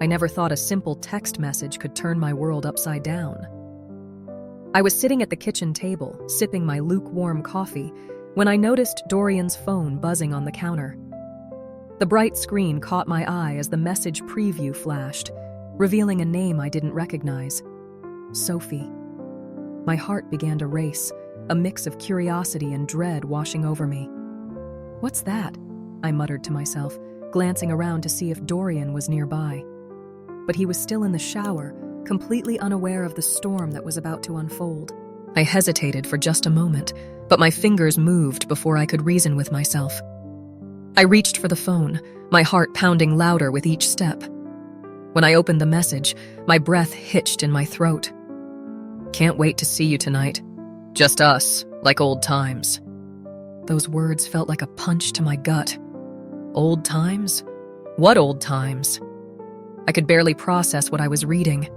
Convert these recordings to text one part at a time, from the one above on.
I never thought a simple text message could turn my world upside down. I was sitting at the kitchen table, sipping my lukewarm coffee, when I noticed Dorian's phone buzzing on the counter. The bright screen caught my eye as the message preview flashed, revealing a name I didn't recognize. Sophie. My heart began to race, a mix of curiosity and dread washing over me. "What's that?" I muttered to myself, glancing around to see if Dorian was nearby. But he was still in the shower, completely unaware of the storm that was about to unfold. I hesitated for just a moment, but my fingers moved before I could reason with myself. I reached for the phone, my heart pounding louder with each step. When I opened the message, my breath hitched in my throat. "Can't wait to see you tonight. Just us, like old times." Those words felt like a punch to my gut. Old times? What old times? I could barely process what I was reading.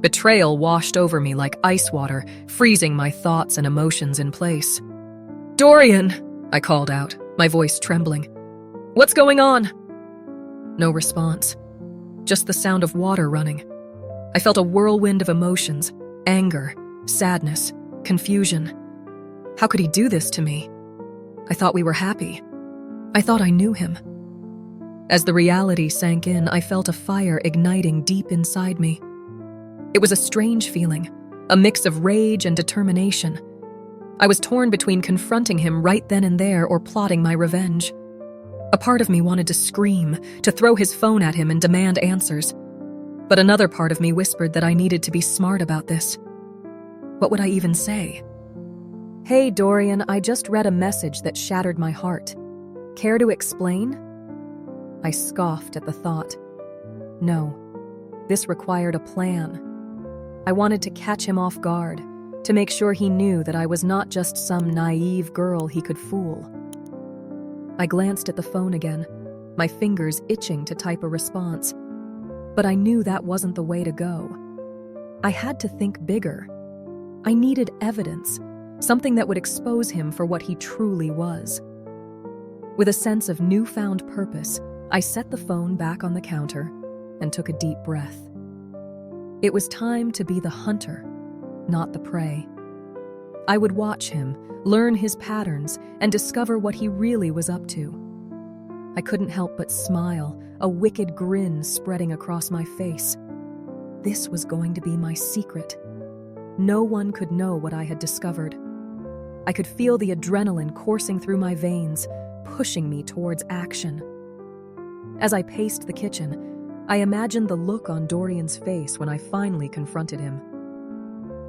Betrayal washed over me like ice water, freezing my thoughts and emotions in place. "Dorian!" I called out, my voice trembling. "What's going on?" No response. Just the sound of water running. I felt a whirlwind of emotions, anger, sadness, confusion. How could he do this to me? I thought we were happy. I thought I knew him. As the reality sank in, I felt a fire igniting deep inside me. It was a strange feeling, a mix of rage and determination. I was torn between confronting him right then and there or plotting my revenge. A part of me wanted to scream, to throw his phone at him and demand answers. But another part of me whispered that I needed to be smart about this. What would I even say? "Hey, Dorian, I just read a message that shattered my heart. Care to explain?" I scoffed at the thought. No, this required a plan. I wanted to catch him off guard, to make sure he knew that I was not just some naive girl he could fool. I glanced at the phone again, my fingers itching to type a response. But I knew that wasn't the way to go. I had to think bigger. I needed evidence, something that would expose him for what he truly was. With a sense of newfound purpose, I set the phone back on the counter and took a deep breath. It was time to be the hunter, not the prey. I would watch him, learn his patterns, and discover what he really was up to. I couldn't help but smile, a wicked grin spreading across my face. This was going to be my secret. No one could know what I had discovered. I could feel the adrenaline coursing through my veins, pushing me towards action. As I paced the kitchen, I imagined the look on Dorian's face when I finally confronted him.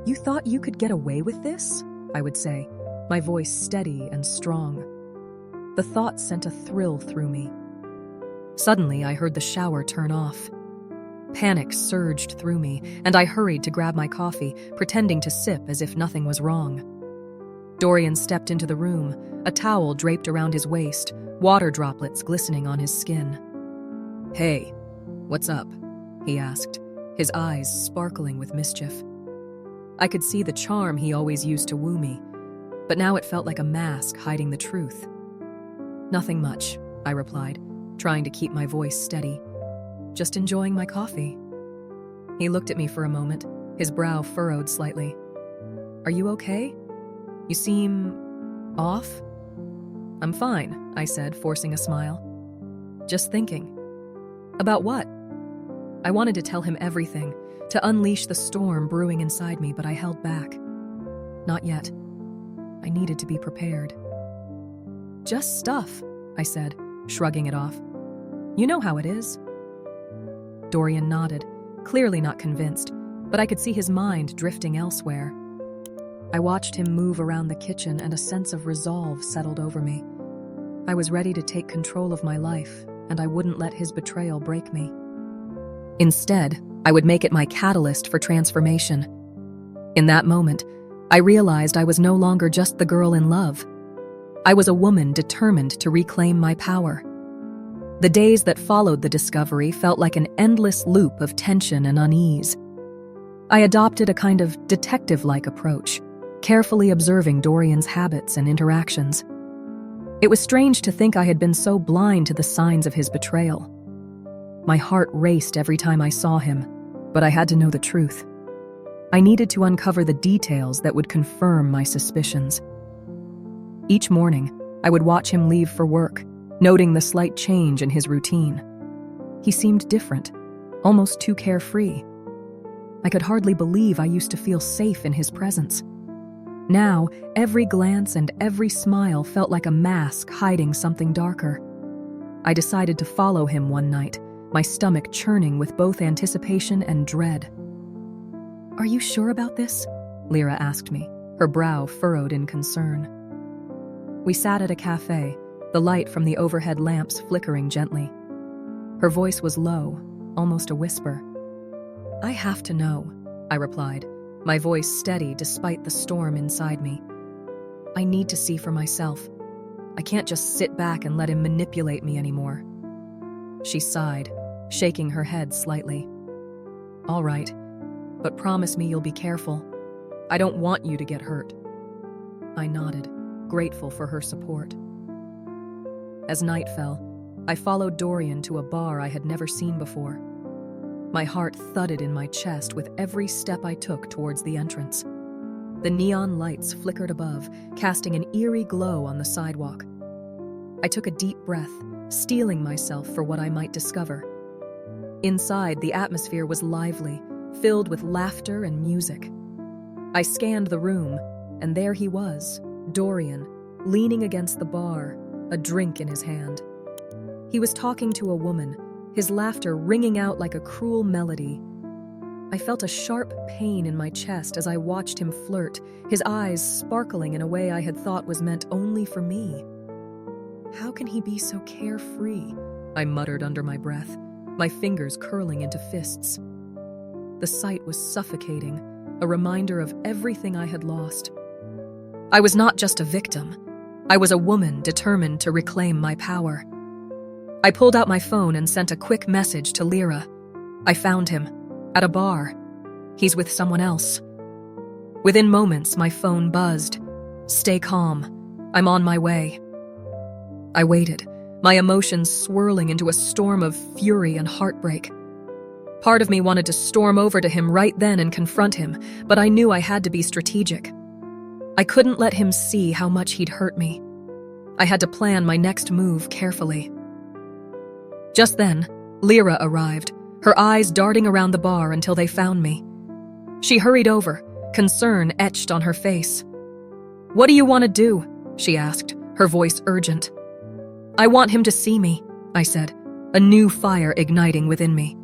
"You thought you could get away with this?" I would say, my voice steady and strong. The thought sent a thrill through me. Suddenly, I heard the shower turn off. Panic surged through me, and I hurried to grab my coffee, pretending to sip as if nothing was wrong. Dorian stepped into the room, a towel draped around his waist, water droplets glistening on his skin. "Hey, what's up?" he asked, his eyes sparkling with mischief. I could see the charm he always used to woo me, but now it felt like a mask hiding the truth. "Nothing much," I replied, trying to keep my voice steady. "Just enjoying my coffee." He looked at me for a moment, his brow furrowed slightly. "Are you okay? You seem off?" "I'm fine," I said, forcing a smile. "Just thinking." "About what?" I wanted to tell him everything, to unleash the storm brewing inside me, but I held back. Not yet. I needed to be prepared. "Just stuff," I said, shrugging it off. "You know how it is." Dorian nodded, clearly not convinced, but I could see his mind drifting elsewhere. I watched him move around the kitchen and a sense of resolve settled over me. I was ready to take control of my life, and I wouldn't let his betrayal break me. Instead, I would make it my catalyst for transformation. In that moment, I realized I was no longer just the girl in love. I was a woman determined to reclaim my power. The days that followed the discovery felt like an endless loop of tension and unease. I adopted a kind of detective-like approach, carefully observing Dorian's habits and interactions. It was strange to think I had been so blind to the signs of his betrayal. My heart raced every time I saw him, but I had to know the truth. I needed to uncover the details that would confirm my suspicions. Each morning, I would watch him leave for work, noting the slight change in his routine. He seemed different, almost too carefree. I could hardly believe I used to feel safe in his presence. Now, every glance and every smile felt like a mask hiding something darker. I decided to follow him one night, my stomach churning with both anticipation and dread. "Are you sure about this?" Lyra asked me, her brow furrowed in concern. We sat at a cafe, the light from the overhead lamps flickering gently. Her voice was low, almost a whisper. "I have to know," I replied, my voice steady despite the storm inside me. "I need to see for myself. I can't just sit back and let him manipulate me anymore." She sighed, shaking her head slightly. "All right, but promise me you'll be careful. I don't want you to get hurt." I nodded, grateful for her support. As night fell, I followed Dorian to a bar I had never seen before. My heart thudded in my chest with every step I took towards the entrance. The neon lights flickered above, casting an eerie glow on the sidewalk. I took a deep breath, steeling myself for what I might discover. Inside, the atmosphere was lively, filled with laughter and music. I scanned the room, and there he was, Dorian, leaning against the bar, a drink in his hand. He was talking to a woman, his laughter ringing out like a cruel melody. I felt a sharp pain in my chest as I watched him flirt, his eyes sparkling in a way I had thought was meant only for me. "How can he be so carefree?" I muttered under my breath, my fingers curling into fists. The sight was suffocating, a reminder of everything I had lost. I was not just a victim. I was a woman determined to reclaim my power. I pulled out my phone and sent a quick message to Lyra. I found him, at a bar. He's with someone else. Within moments, my phone buzzed. "Stay calm. I'm on my way." I waited, my emotions swirling into a storm of fury and heartbreak. Part of me wanted to storm over to him right then and confront him, but I knew I had to be strategic. I couldn't let him see how much he'd hurt me. I had to plan my next move carefully. Just then, Lyra arrived, her eyes darting around the bar until they found me. She hurried over, concern etched on her face. "What do you want to do?" she asked, her voice urgent. "I want him to see me," I said, a new fire igniting within me.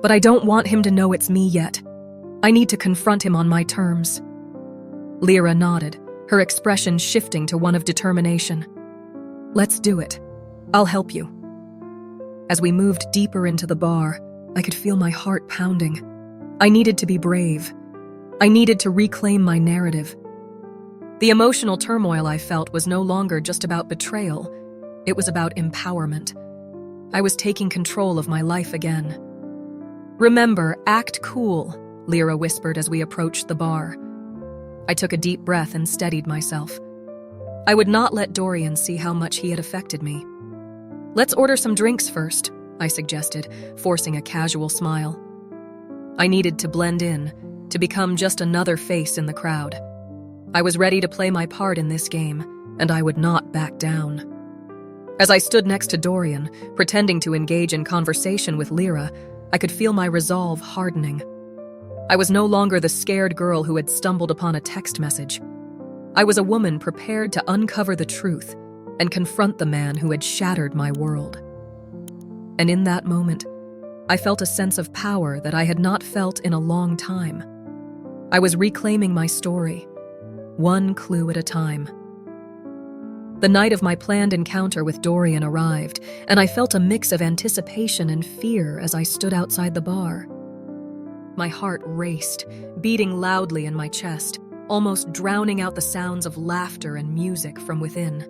"But I don't want him to know it's me yet. I need to confront him on my terms." Lyra nodded, her expression shifting to one of determination. "Let's do it. I'll help you." As we moved deeper into the bar, I could feel my heart pounding. I needed to be brave. I needed to reclaim my narrative. The emotional turmoil I felt was no longer just about betrayal. It was about empowerment. I was taking control of my life again. "Remember, act cool," Lyra whispered as we approached the bar. I took a deep breath and steadied myself. I would not let Dorian see how much he had affected me. "Let's order some drinks first," I suggested, forcing a casual smile. I needed to blend in, to become just another face in the crowd. I was ready to play my part in this game, and I would not back down. As I stood next to Dorian, pretending to engage in conversation with Lyra, I could feel my resolve hardening. I was no longer the scared girl who had stumbled upon a text message. I was a woman prepared to uncover the truth and confront the man who had shattered my world. And in that moment, I felt a sense of power that I had not felt in a long time. I was reclaiming my story, one clue at a time. The night of my planned encounter with Dorian arrived, and I felt a mix of anticipation and fear as I stood outside the bar. My heart raced, beating loudly in my chest, almost drowning out the sounds of laughter and music from within.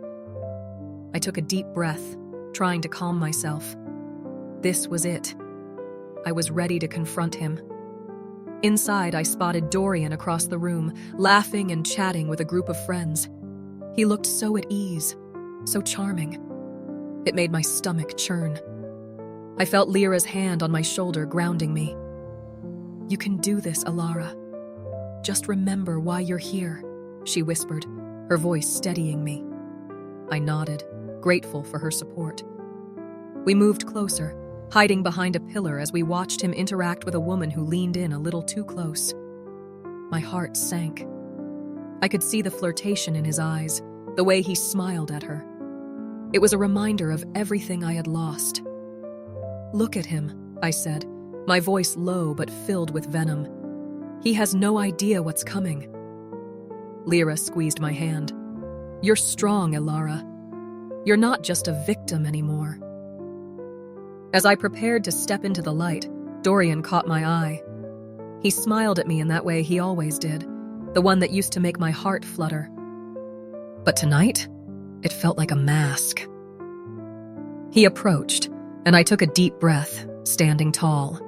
I took a deep breath, trying to calm myself. This was it. I was ready to confront him. Inside, I spotted Dorian across the room, laughing and chatting with a group of friends. He looked so at ease, so charming. It made my stomach churn. I felt Lyra's hand on my shoulder, grounding me. "You can do this, Alara. Just remember why you're here," she whispered, her voice steadying me. I nodded, grateful for her support. We moved closer, hiding behind a pillar as we watched him interact with a woman who leaned in a little too close. My heart sank. I could see the flirtation in his eyes, the way he smiled at her. It was a reminder of everything I had lost. "Look at him," I said, my voice low but filled with venom. "He has no idea what's coming." Lyra squeezed my hand. "You're strong, Alara. You're not just a victim anymore." As I prepared to step into the light, Dorian caught my eye. He smiled at me in that way he always did, the one that used to make my heart flutter. But tonight, it felt like a mask. He approached, and I took a deep breath, standing tall.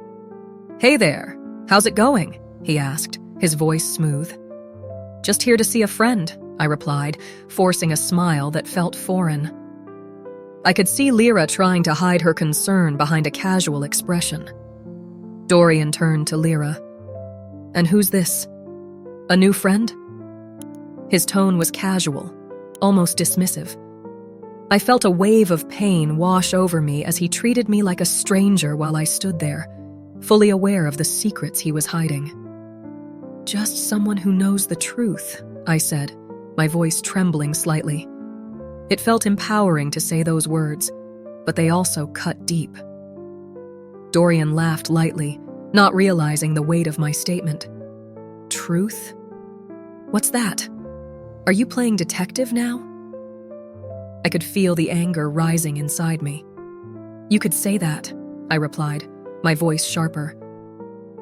"Hey there, how's it going?" he asked, his voice smooth. "Just here to see a friend," I replied, forcing a smile that felt foreign. I could see Lyra trying to hide her concern behind a casual expression. Dorian turned to Lyra. "And who's this? A new friend?" His tone was casual, almost dismissive. I felt a wave of pain wash over me as he treated me like a stranger while I stood there, fully aware of the secrets he was hiding. "Just someone who knows the truth," I said, my voice trembling slightly. It felt empowering to say those words, but they also cut deep. Dorian laughed lightly, not realizing the weight of my statement. "Truth? What's that? Are you playing detective now?" I could feel the anger rising inside me. "You could say that," I replied, my voice sharper.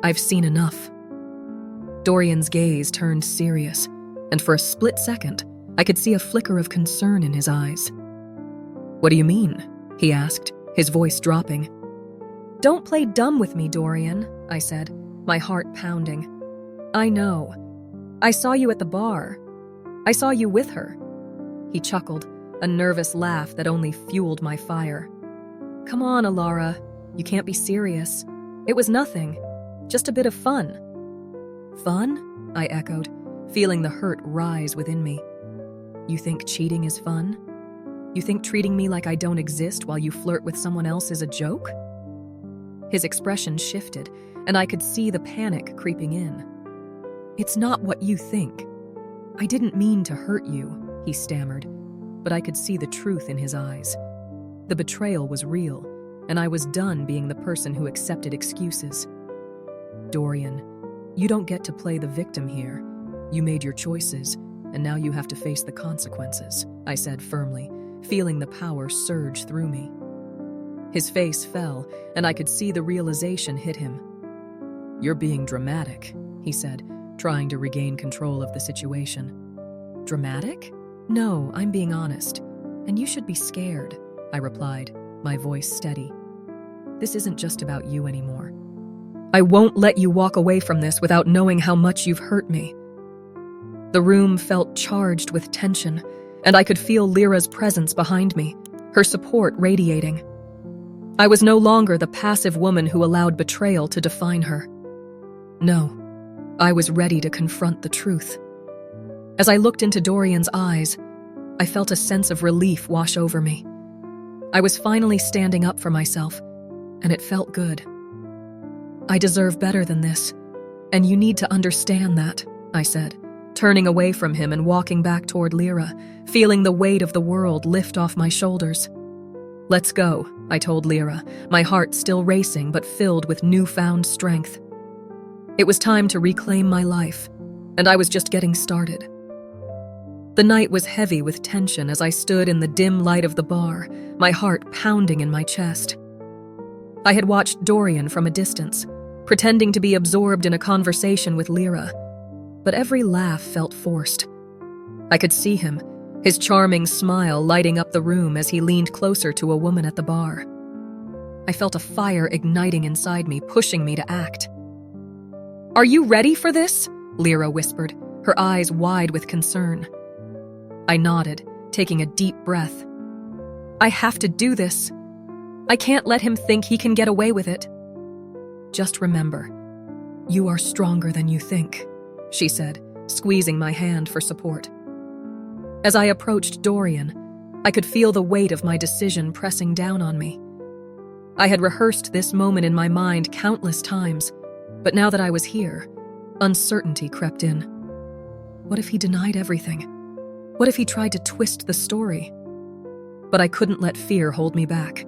"I've seen enough." Dorian's gaze turned serious, and for a split second, I could see a flicker of concern in his eyes. "What do you mean?" he asked, his voice dropping. "Don't play dumb with me, Dorian," I said, my heart pounding. "I know. I saw you at the bar. I saw you with her." He chuckled, a nervous laugh that only fueled my fire. "Come on, Alara. You can't be serious. It was nothing. Just a bit of fun." "Fun?" I echoed, feeling the hurt rise within me. "You think cheating is fun? You think treating me like I don't exist while you flirt with someone else is a joke?" His expression shifted, and I could see the panic creeping in. "It's not what you think. I didn't mean to hurt you," he stammered, but I could see the truth in his eyes. The betrayal was real, and I was done being the person who accepted excuses. "Dorian, you don't get to play the victim here. You made your choices, and now you have to face the consequences," I said firmly, feeling the power surge through me. His face fell, and I could see the realization hit him. "You're being dramatic," he said, trying to regain control of the situation. "Dramatic? No, I'm being honest. And you should be scared," I replied, my voice steady. "This isn't just about you anymore. I won't let you walk away from this without knowing how much you've hurt me." The room felt charged with tension, and I could feel Lyra's presence behind me, her support radiating. I was no longer the passive woman who allowed betrayal to define her. No, I was ready to confront the truth. As I looked into Dorian's eyes, I felt a sense of relief wash over me. I was finally standing up for myself, and it felt good. "I deserve better than this, and you need to understand that," I said, turning away from him and walking back toward Lyra, feeling the weight of the world lift off my shoulders. "Let's go," I told Lyra, my heart still racing but filled with newfound strength. It was time to reclaim my life, and I was just getting started. The night was heavy with tension as I stood in the dim light of the bar, my heart pounding in my chest. I had watched Dorian from a distance, pretending to be absorbed in a conversation with Lyra, but every laugh felt forced. I could see him, his charming smile lighting up the room as he leaned closer to a woman at the bar. I felt a fire igniting inside me, pushing me to act. "Are you ready for this?" Lyra whispered, her eyes wide with concern. I nodded, taking a deep breath. "I have to do this. I can't let him think he can get away with it. Just remember, you are stronger than you think, she said, squeezing my hand for support. As I approached Dorian, I could feel the weight of my decision pressing down on me. I had rehearsed this moment in my mind countless times, but now that I was here, uncertainty crept in. What if he denied everything? What if he tried to twist the story? But I couldn't let fear hold me back.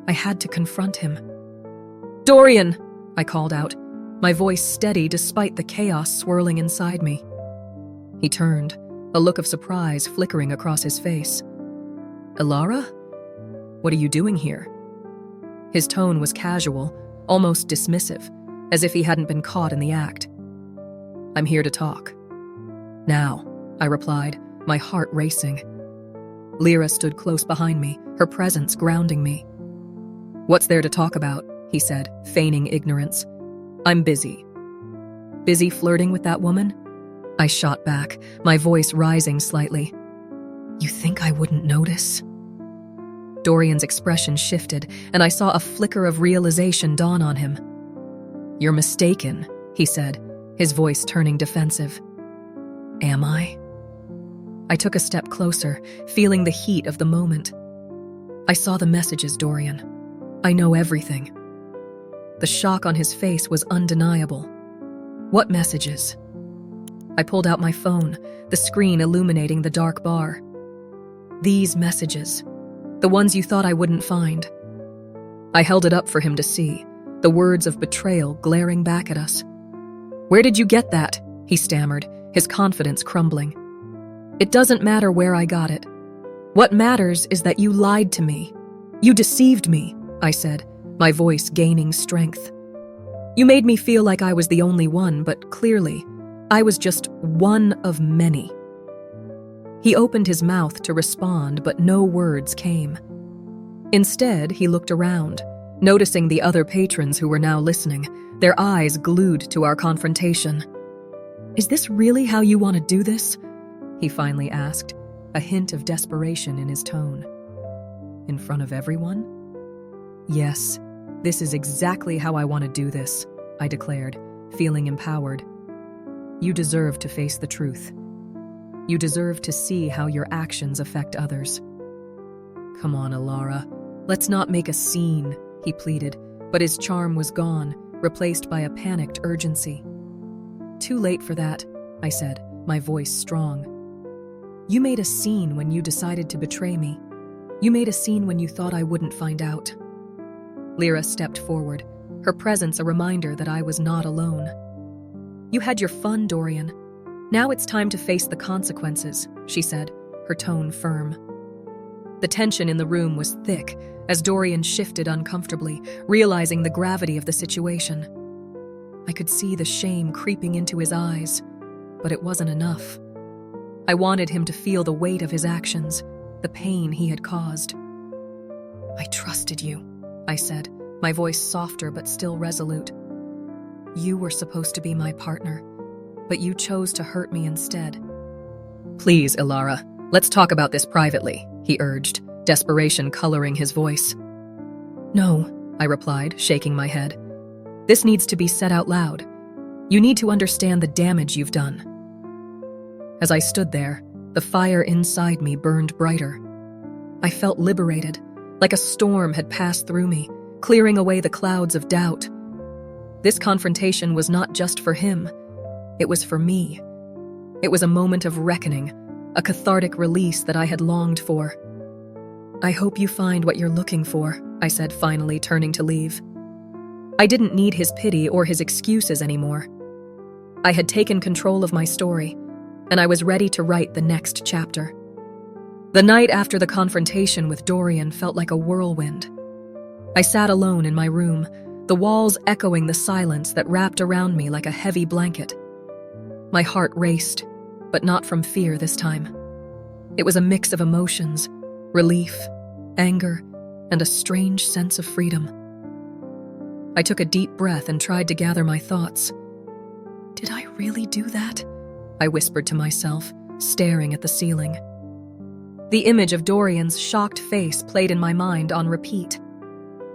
I had to confront him. "Dorian!" I called out, my voice steady despite the chaos swirling inside me. He turned, a look of surprise flickering across his face. "Ilara? What are you doing here?" His tone was casual, almost dismissive, as if he hadn't been caught in the act. "I'm here to talk." "Now," I replied, my heart racing. Lyra stood close behind me, her presence grounding me. "What's there to talk about?" he said, feigning ignorance. "I'm busy." "Busy flirting with that woman?" I shot back, my voice rising slightly. "You think I wouldn't notice?" Dorian's expression shifted, and I saw a flicker of realization dawn on him. "You're mistaken," he said, his voice turning defensive. "Am I?" I took a step closer, feeling the heat of the moment. "I saw the messages, Dorian. I know everything." The shock on his face was undeniable. "What messages?" I pulled out my phone, the screen illuminating the dark bar. "These messages. The ones you thought I wouldn't find." I held it up for him to see, the words of betrayal glaring back at us. "Where did you get that?" he stammered, his confidence crumbling. "It doesn't matter where I got it. What matters is that you lied to me. You deceived me," I said, my voice gaining strength. "You made me feel like I was the only one, but clearly, I was just one of many." He opened his mouth to respond, but no words came. Instead, he looked around, noticing the other patrons who were now listening, their eyes glued to our confrontation. "Is this really how you want to do this?" he finally asked, a hint of desperation in his tone. "In front of everyone?" "Yes, this is exactly how I want to do this," I declared, feeling empowered. "You deserve to face the truth. You deserve to see how your actions affect others." "Come on, Ilara. Let's not make a scene," he pleaded, but his charm was gone, replaced by a panicked urgency. "Too late for that," I said, my voice strong. "You made a scene when you decided to betray me. You made a scene when you thought I wouldn't find out." Lyra stepped forward, her presence a reminder that I was not alone. "You had your fun, Dorian. Now it's time to face the consequences," she said, her tone firm. The tension in the room was thick as Dorian shifted uncomfortably, realizing the gravity of the situation. I could see the shame creeping into his eyes, but it wasn't enough. I wanted him to feel the weight of his actions, the pain he had caused. "I trusted you," I said, my voice softer but still resolute. "You were supposed to be my partner, but you chose to hurt me instead." "Please, Ilara, let's talk about this privately," he urged, desperation coloring his voice. "No," I replied, shaking my head. "This needs to be said out loud. You need to understand the damage you've done." As I stood there, the fire inside me burned brighter. I felt liberated, like a storm had passed through me, clearing away the clouds of doubt. This confrontation was not just for him. It was for me. It was a moment of reckoning, a cathartic release that I had longed for. "I hope you find what you're looking for," I said, finally turning to leave. I didn't need his pity or his excuses anymore. I had taken control of my story, and I was ready to write the next chapter. The night after the confrontation with Dorian felt like a whirlwind. I sat alone in my room, the walls echoing the silence that wrapped around me like a heavy blanket. My heart raced, but not from fear this time. It was a mix of emotions, relief, anger, and a strange sense of freedom. I took a deep breath and tried to gather my thoughts. Did I really do that? I whispered to myself, staring at the ceiling. The image of Dorian's shocked face played in my mind on repeat.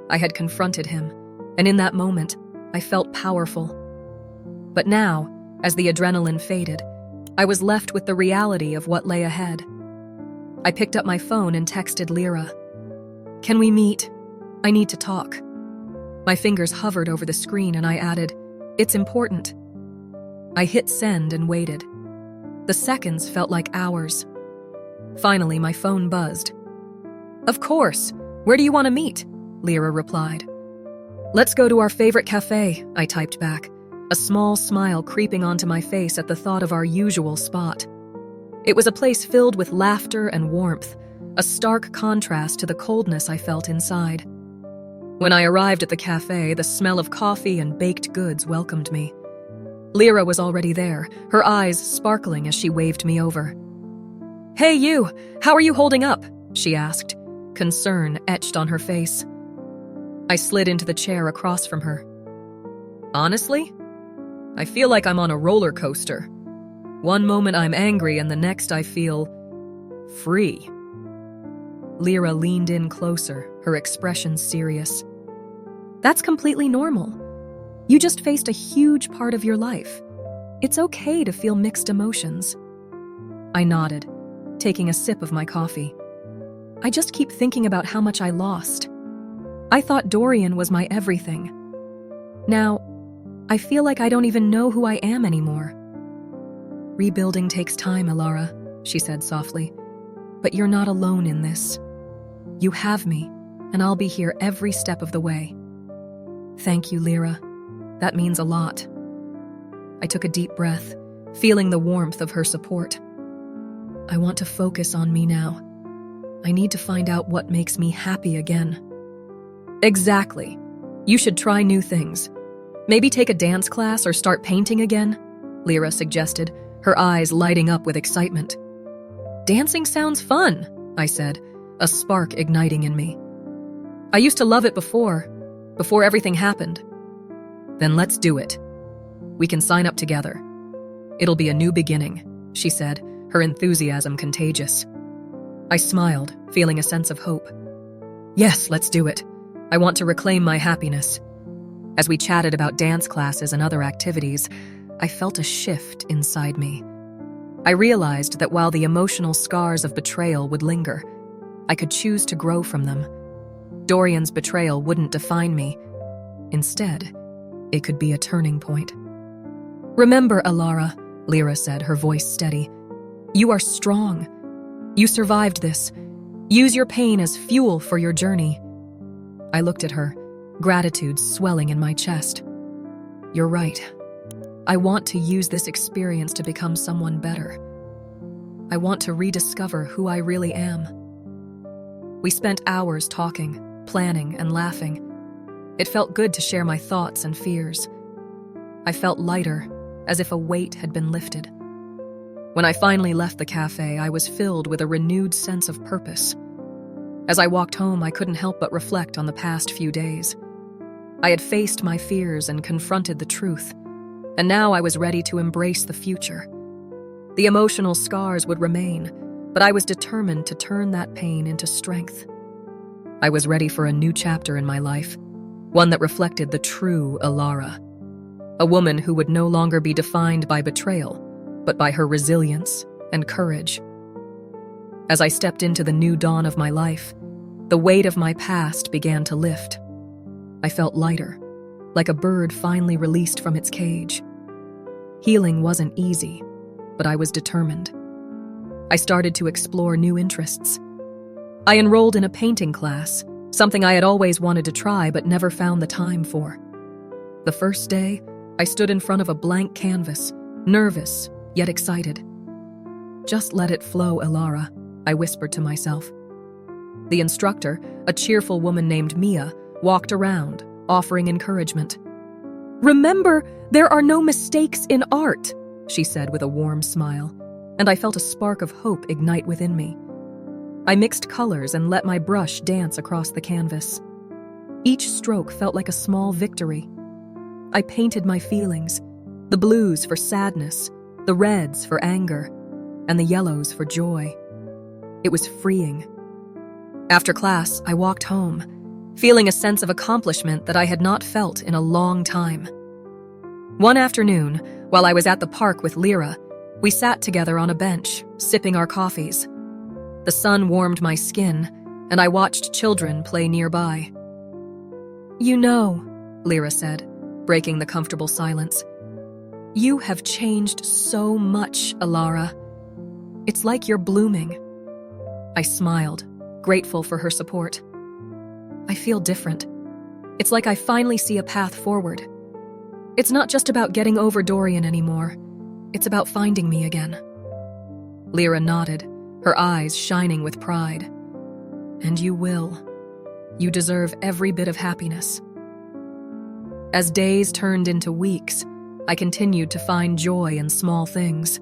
I had confronted him, and in that moment, I felt powerful. But now, as the adrenaline faded, I was left with the reality of what lay ahead. I picked up my phone and texted Lyra. "Can we meet? I need to talk." My fingers hovered over the screen and I added, "It's important." I hit send and waited. The seconds felt like hours. Finally, my phone buzzed. "Of course. Where do you want to meet?" Lyra replied. "Let's go to our favorite cafe," I typed back, a small smile creeping onto my face at the thought of our usual spot. It was a place filled with laughter and warmth, a stark contrast to the coldness I felt inside. When I arrived at the cafe, the smell of coffee and baked goods welcomed me. Lyra was already there, her eyes sparkling as she waved me over. "Hey you, how are you holding up?" she asked, concern etched on her face. I slid into the chair across from her. "Honestly, I feel like I'm on a roller coaster. One moment I'm angry and the next I feel free." Lyra leaned in closer, her expression serious. "That's completely normal. You just faced a huge part of your life. It's okay to feel mixed emotions." I nodded, taking a sip of my coffee. I just keep thinking about how much I lost. I thought Dorian was my everything. Now, I feel like I don't even know who I am anymore. "Rebuilding takes time, Alara," she said softly. "But you're not alone in this. You have me, and I'll be here every step of the way." "Thank you, Lyra. That means a lot." I took a deep breath, feeling the warmth of her support. "I want to focus on me now. I need to find out what makes me happy again." "Exactly. You should try new things. Maybe take a dance class or start painting again," Lyra suggested, her eyes lighting up with excitement. "Dancing sounds fun," I said, a spark igniting in me. "I used to love it before everything happened." "Then let's do it. We can sign up together. It'll be a new beginning," she said, her enthusiasm contagious. I smiled, feeling a sense of hope. "Yes, let's do it. I want to reclaim my happiness." As we chatted about dance classes and other activities, I felt a shift inside me. I realized that while the emotional scars of betrayal would linger, I could choose to grow from them. Dorian's betrayal wouldn't define me. Instead, it could be a turning point. "Remember, Alara," Lyra said, her voice steady. "You are strong. You survived this. Use your pain as fuel for your journey." I looked at her, gratitude swelling in my chest. "You're right. I want to use this experience to become someone better. I want to rediscover who I really am." We spent hours talking, planning, and laughing. It felt good to share my thoughts and fears. I felt lighter, as if a weight had been lifted. When I finally left the cafe, I was filled with a renewed sense of purpose. As I walked home, I couldn't help but reflect on the past few days. I had faced my fears and confronted the truth, and now I was ready to embrace the future. The emotional scars would remain, but I was determined to turn that pain into strength. I was ready for a new chapter in my life, one that reflected the true Alara, a woman who would no longer be defined by betrayal, but by her resilience and courage. As I stepped into the new dawn of my life, the weight of my past began to lift. I felt lighter, like a bird finally released from its cage. Healing wasn't easy, but I was determined. I started to explore new interests. I enrolled in a painting class, something I had always wanted to try but never found the time for. The first day, I stood in front of a blank canvas, nervous yet excited. "Just let it flow, Alara," I whispered to myself. The instructor, a cheerful woman named Mia, walked around, offering encouragement. "Remember, there are no mistakes in art," she said with a warm smile, and I felt a spark of hope ignite within me. I mixed colors and let my brush dance across the canvas. Each stroke felt like a small victory. I painted my feelings, the blues for sadness, the reds for anger, and the yellows for joy. It was freeing. After class, I walked home, feeling a sense of accomplishment that I had not felt in a long time. One afternoon, while I was at the park with Lyra, we sat together on a bench, sipping our coffees. The sun warmed my skin, and I watched children play nearby. "You know," Lyra said, breaking the comfortable silence, "you have changed so much, Alara. It's like you're blooming." I smiled, grateful for her support. "I feel different. It's like I finally see a path forward. It's not just about getting over Dorian anymore. It's about finding me again." Lyra nodded, her eyes shining with pride. "And you will. You deserve every bit of happiness." As days turned into weeks, I continued to find joy in small things.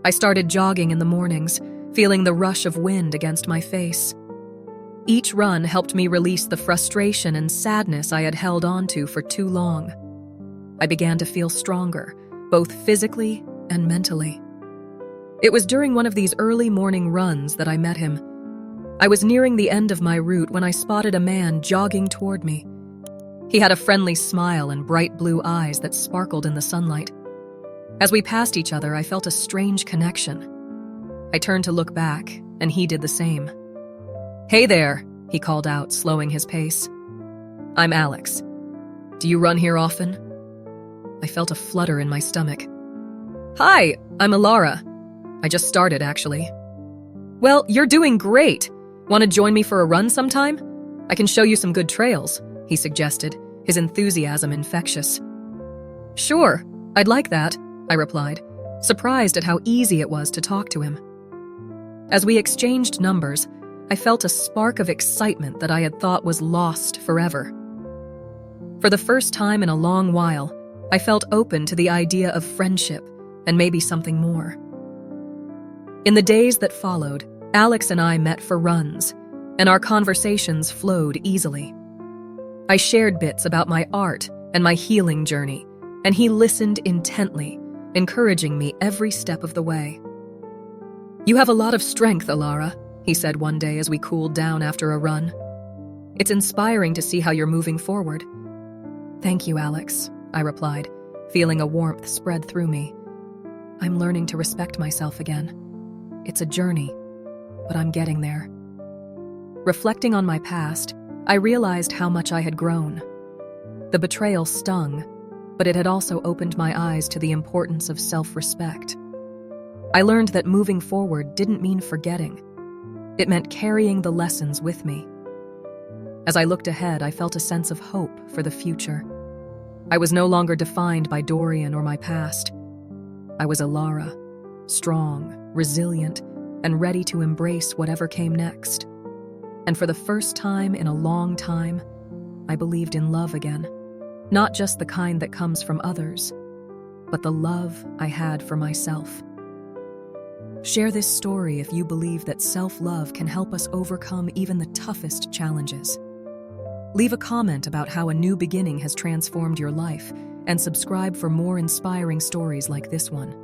I started jogging in the mornings, feeling the rush of wind against my face. Each run helped me release the frustration and sadness I had held onto for too long. I began to feel stronger, both physically and mentally. It was during one of these early morning runs that I met him. I was nearing the end of my route when I spotted a man jogging toward me. He had a friendly smile and bright blue eyes that sparkled in the sunlight. As we passed each other, I felt a strange connection. I turned to look back, and he did the same. "Hey there," he called out, slowing his pace. "I'm Alex. Do you run here often?" I felt a flutter in my stomach. "Hi, I'm Alara. I just started, actually." "Well, you're doing great. Want to join me for a run sometime? I can show you some good trails," he suggested, his enthusiasm infectious. "Sure, I'd like that," I replied, surprised at how easy it was to talk to him. As we exchanged numbers, I felt a spark of excitement that I had thought was lost forever. For the first time in a long while, I felt open to the idea of friendship and maybe something more. In the days that followed, Alex and I met for runs, and our conversations flowed easily. I shared bits about my art and my healing journey, and he listened intently, encouraging me every step of the way. "You have a lot of strength, Alara," he said one day as we cooled down after a run. "It's inspiring to see how you're moving forward." "Thank you, Alex," I replied, feeling a warmth spread through me. "I'm learning to respect myself again. It's a journey, but I'm getting there." Reflecting on my past, I realized how much I had grown. The betrayal stung, but it had also opened my eyes to the importance of self-respect. I learned that moving forward didn't mean forgetting. It meant carrying the lessons with me. As I looked ahead, I felt a sense of hope for the future. I was no longer defined by Dorian or my past. I was Alara, strong, resilient, and ready to embrace whatever came next. And for the first time in a long time, I believed in love again. Not just the kind that comes from others, but the love I had for myself. Share this story if you believe that self-love can help us overcome even the toughest challenges. Leave a comment about how a new beginning has transformed your life, and subscribe for more inspiring stories like this one.